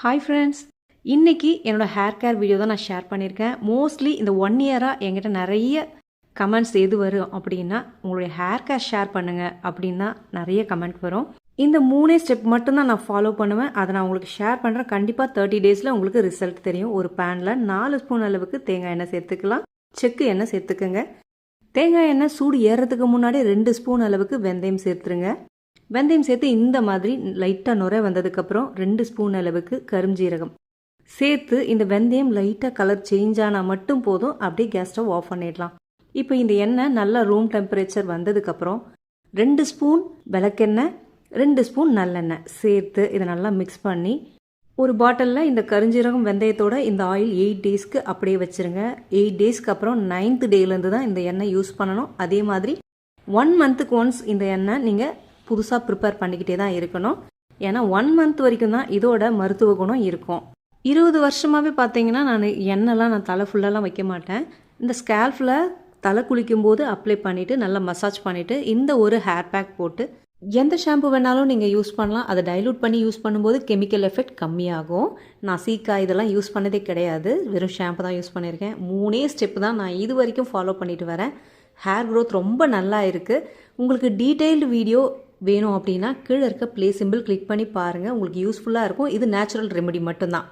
Hi friends, இன்றைக்கி என்னோடய hair care video தான் நான் ஷேர் பண்ணியிருக்கேன். மோஸ்ட்லி இந்த 1 இயராக என்கிட்ட நிறைய கமெண்ட்ஸ் எது வரும் அப்படின்னா, உங்களுடைய ஹேர் கேர் ஷேர் பண்ணுங்கள் அப்படின்னு தான் நிறைய கமெண்ட் வரும். இந்த 3 ஸ்டெப் மட்டும்தான் நான் ஃபாலோ பண்ணுவேன். அதை நான் உங்களுக்கு ஷேர் பண்ணுறேன். கண்டிப்பாக 30 டேஸில் உங்களுக்கு ரிசல்ட் தெரியும். ஒரு பேனில் 4 ஸ்பூன் அளவுக்கு தேங்காய் எண்ணெய் சேர்த்துக்கலாம். செக்கு எண்ணெய் சேர்த்துக்குங்க. தேங்காய் எண்ணெய் சூடு ஏறுறதுக்கு முன்னாடி 2 ஸ்பூன் அளவுக்கு வெந்தயம் சேர்த்துருங்க. வெந்தயம் சேர்த்து இந்த மாதிரி லைட்டாக நுரை வந்ததுக்கப்புறம் 2 ஸ்பூன் அளவுக்கு கருஞ்சீரகம் சேர்த்து இந்த வெந்தயம் லைட்டாக கலர் சேஞ்ச் ஆனால் மட்டும் போதும். அப்படியே கேஸ் ஸ்டவ் ஆஃப் பண்ணிடலாம். இப்போ இந்த எண்ணெய் நல்லா ரூம் டெம்பரேச்சர் வந்ததுக்கப்புறம் 2 ஸ்பூன் விளக்கெண்ணெய், 2 ஸ்பூன் நல்லெண்ணெய் சேர்த்து இதை நல்லா மிக்ஸ் பண்ணி ஒரு பாட்டிலில் இந்த கருஞ்சீரகம் வெந்தயத்தோட இந்த ஆயில் 8 டேஸ்க்கு அப்படியே வச்சுருங்க. 8 டேஸ்க்கு அப்புறம் 9th டேலேருந்து தான் இந்த எண்ணெய் யூஸ் பண்ணணும். அதே மாதிரி 1 மந்த்துக்கு ஒன்ஸ் இந்த எண்ணெய் நீங்கள் புதுசாக ப்ரிப்பேர் பண்ணிக்கிட்டே தான் இருக்கணும். ஏன்னா 1 மந்த் வரைக்கும் தான் இதோட மருத்துவ குணம் இருக்கும். 20 வருஷமாகவே பார்த்தீங்கன்னா நான் தலை ஃபுல்லெல்லாம் வைக்க மாட்டேன். இந்த ஸ்கேல்ஃபில் தலை குளிக்கும் போது அப்ளை பண்ணிவிட்டு நல்லா மசாஜ் பண்ணிவிட்டு இந்த ஒரு ஹேர் பேக் போட்டு எந்த ஷாம்பு வேணாலும் நீங்கள் யூஸ் பண்ணலாம். அதை டைலூட் பண்ணி யூஸ் பண்ணும்போது கெமிக்கல் எஃபெக்ட் கம்மியாகும். நான் சீக்கா இதெல்லாம் யூஸ் பண்ணதே கிடையாது. வெறும் ஷாம்பு தான் யூஸ் பண்ணியிருக்கேன். 3 ஸ்டெப்பு தான் நான் இது வரைக்கும் ஃபாலோ பண்ணிட்டு வரேன். ஹேர் க்ரோத் ரொம்ப நல்லா இருக்குது. உங்களுக்கு டீட்டெயில்டு வீடியோ வேணும் அப்படின்னா கீழே இருக்க ப்ளே சிம்பிள் கிளிக் பண்ணி பாருங்கள். உங்களுக்கு யூஸ்ஃபுல்லாக இருக்கும். இது நேச்சுரல் ரெமெடி மட்டும்தான்.